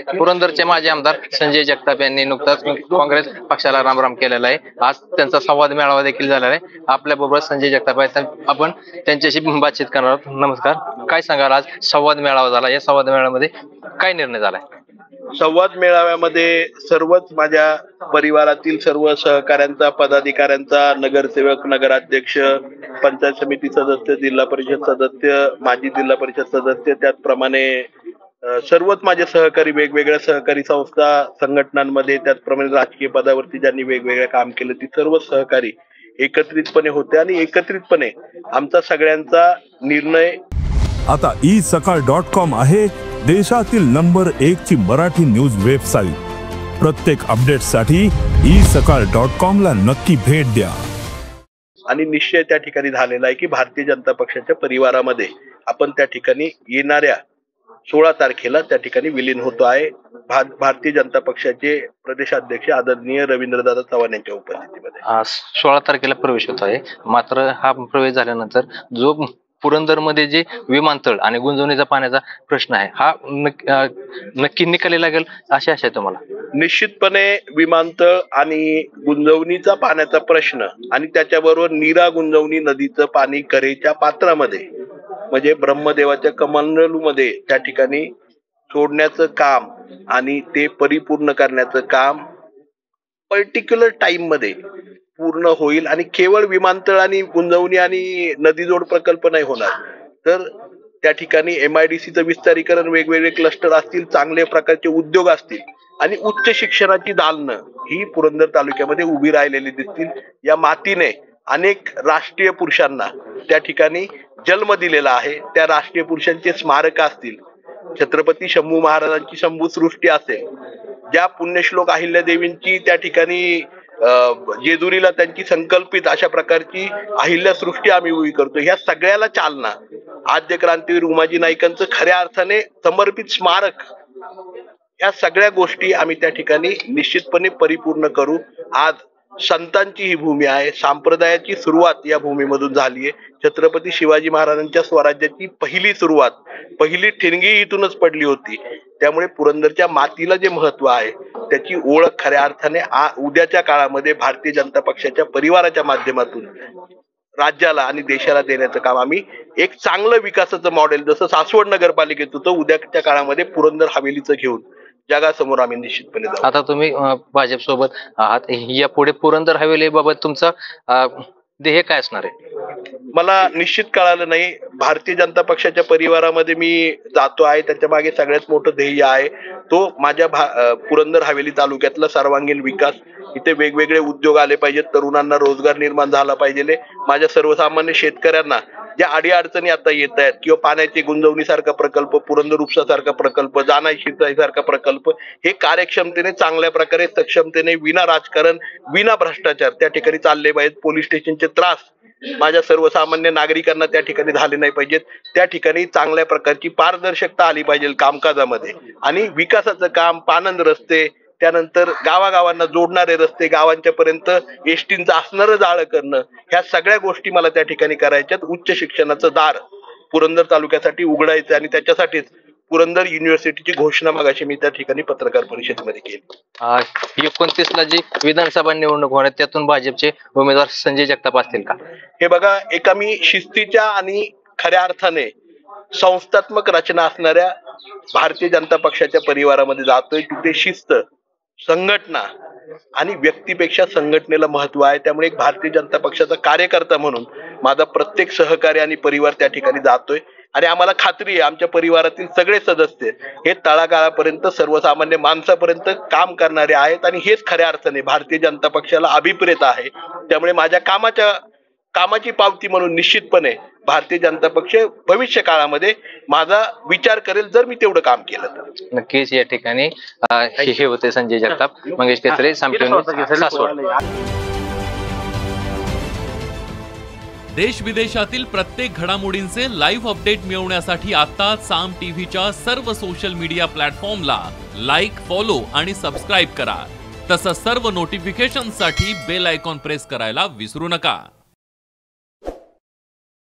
पुरंदरचे माजी आमदार संजय जगताप यांनी नुकताच काँग्रेस पक्षाला रामराम केलेला आहे। आज त्यांचा संवाद मेळावा देखील झालेला आहे। आपल्या बरोबर संजय जगताप आहेत, आपण त्यांच्याशी बातचीत करणार आहोत। नमस्कार, काय सांगाल? आज संवाद मेळावा झाला, या संवाद मेळाव्यामध्ये काय निर्णय झालाय? संवाद मेळाव्यामध्ये सर्वच माझ्या परिवारातील सर्व सहकाऱ्यांचा, पदाधिकाऱ्यांचा, नगरसेवक, नगराध्यक्ष, पंचायत समिती सदस्य, जिल्हा परिषद सदस्य, माजी जिल्हा परिषद सदस्य, त्याचप्रमाणे सर्वच माझे सहकारी, वेगवेगळ्या सहकारी संस्था, संघटनांमध्ये, त्याचप्रमाणे राजकीय पदावरती ज्यांनी वेगवेगळे काम केलं, ती सर्व सहकारी एकत्रितपणे होते आणि एकत्रितपणे आमचा सगळ्यांचा निर्णय। आता isakal.com आहे देशातील नंबर 1 ची मराठी न्यूज वेबसाईट। प्रत्येक अपडेटसाठी isakal.com ला नक्की भेट द्या। आणि निश्चय त्या ठिकाणी झालेला आहे की भारतीय जनता पक्षाच्या परिवारामध्ये आपण त्या ठिकाणी येणाऱ्या 16 तारखेला त्या ठिकाणी विलीन होतो आहे। भारतीय जनता पक्षाचे प्रदेशाध्यक्ष आदरणीय रवींद्रदादा चव्हाण यांच्या उपस्थितीमध्ये 16 तारखेला प्रवेश होत आहे। मात्र हा प्रवेश झाल्यानंतर जो पुरंदरमध्ये जे विमानतळ आणि गुंजवणीचा पाण्याचा प्रश्न आहे, हा नक्की निकाली लागेल अशी आशा आहे तुम्हाला? निश्चितपणे विमानतळ आणि गुंजवणीचा पाण्याचा प्रश्न आणि त्याच्याबरोबर नीरा गुंजवणी नदीचं पाणी करेच्या पात्रामध्ये म्हणजे ब्रह्मदेवाच्या कमंडलूमध्ये त्या ठिकाणी सोडण्याचं काम आणि ते परिपूर्ण करण्याचं काम पर्टिक्युलर टाइम मध्ये पूर्ण होईल। आणि केवळ विमानतळ आणि गुंजवणी आणि नदीजोड प्रकल्प नाही होणार, तर त्या ठिकाणी MIDCचं विस्तारीकरण, वेगवेगळे क्लस्टर असतील, चांगले प्रकारचे उद्योग असतील आणि उच्च शिक्षणाची दालनं ही पुरंदर तालुक्यामध्ये उभी राहिलेली दिसतील। या मातीने अनेक राष्ट्रीय पुरुषांना त्या ठिकाणी जन्म दिलेला आहे। त्या राष्ट्रीय पुरुषांचे स्मारक असतील, छत्रपती शंभू महाराजांची शंभू सृष्टी असेल, ज्या पुण्यश्लोक अहिल्यादेवींची त्या ठिकाणी जेजुरीला त्यांची संकल्पित अशा प्रकारची अहिल्या सृष्टी आम्ही उभी करतो, ह्या सगळ्याला चालना आद्य क्रांतीवीर उमाजी नाईकांचं खऱ्या अर्थाने समर्पित स्मारक, या सगळ्या गोष्टी आम्ही त्या ठिकाणी निश्चितपणे परिपूर्ण करू। आज संतांची ही भूमी आहे, संप्रदायाची सुरुवात या भूमीमधून झाली आहे। छत्रपती शिवाजी महाराजांच्या स्वराज्याची पहिली सुरुवात, पहिली ठिणगी इथूनच पडली होती। त्यामुळे पुरंदरच्या मातीला जे महत्व आहे त्याची ओळख खऱ्या अर्थाने उद्याच्या काळामध्ये भारतीय जनता पक्षाच्या परिवाराच्या माध्यमातून राज्याला आणि देशाला देण्याचं काम आम्ही एक चांगलं विकासाचं मॉडेल जसं सासवड नगरपालिकेत होतं, उद्याच्या काळामध्ये पुरंदर हवेलीचं घेऊन जगासमोर आम्ही निश्चितपणे जाऊ। आता तुम्ही भाजप सोबत आहात, या पुढे पुरंदर हवेली बाबत तुमचा ध्येय काय असणार आहे? मला निश्चित कळालं नाही। भारतीय जनता पक्षाच्या परिवारामध्ये मी जातो आहे, त्याच्या मागे सगळ्यात मोठं ध्येय आहे तो माझ्या पुरंदर हवेली तालुक्यातला सर्वांगीण विकास। इथे वेगवेगळे उद्योग आले पाहिजेत, तरुणांना रोजगार निर्माण झाला पाहिजे, माझ्या सर्वसामान्य शेतकऱ्यांना ज्या अडीअडचणी आता येत आहेत किंवा पाण्याची गुंजवणीसारखा प्रकल्प, पुरंदर उपसासारखा प्रकल्प, जानाई शिंचाईसारखा प्रकल्प, हे कार्यक्षमतेने, चांगल्या प्रकारे, सक्षमतेने, विना राजकारण, विना भ्रष्टाचार त्या ठिकाणी चालले पाहिजेत। पोलीस स्टेशनचे त्रास माझ्या सर्वसामान्य नागरिकांना त्या ठिकाणी झाले नाही पाहिजेत। त्या ठिकाणी चांगल्या प्रकारची पारदर्शकता आली पाहिजे कामकाजामध्ये आणि विकासाचं काम, पानंद रस्ते, त्यानंतर गावागावांना जोडणारे रस्ते, गावांच्या पर्यंत एसटींचं असणारं जाळं करणं, ह्या सगळ्या गोष्टी मला त्या ठिकाणी करायच्यात। उच्च शिक्षणाचं दार पुरंदर तालुक्यासाठी उघडायचं आणि त्याच्यासाठीच पुरंदर युनिव्हर्सिटीची घोषणा मगाशी मी त्या ठिकाणी पत्रकार परिषदेमध्ये केली। 29ला जी विधानसभा निवडणूक होणार, त्यातून भाजपचे उमेदवार संजय जगताप असतील का? हे बघा, एका मी शिस्तीच्या आणि खऱ्या अर्थाने संस्थात्मक रचना असणाऱ्या भारतीय जनता पक्षाच्या परिवारामध्ये जातोय। तिथे शिस्त, संघटना आणि व्यक्तीपेक्षा संघटनेला महत्व आहे। त्यामुळे एक भारतीय जनता पक्षाचा कार्यकर्ता म्हणून माझा प्रत्येक सहकारी आणि परिवार त्या ठिकाणी जातोय आणि आम्हाला खात्री आहे आमच्या परिवारातील सगळे सदस्य हे तळागाळापर्यंत, सर्वसामान्य माणसापर्यंत काम करणारे आहेत आणि हेच खऱ्या अर्थाने भारतीय जनता पक्षाला अभिप्रेत आहे। त्यामुळे माझ्या कामाची पावती म्हणून निश्चितपणे भारतीय जनता पक्ष भविष्य काळामध्ये माझा विचार करेल जर मी तेवढं काम केलं तर। नक्कीच या ठिकाणी हे होते संजय जगताप, मंगेश केसरे, सासवड। देश विदेशातील प्रत्येक घडामोडींचे लाईव्ह अपडेट मिळवण्यासाठी आता साम टीव्हीच्या सर्व सोशल मीडिया प्लॅटफॉर्मला लाईक, फॉलो आणि सबस्क्राईब करा। तसंच सर्व नोटिफिकेशनसाठी बेल आयकॉन प्रेस करायला विसरू नका।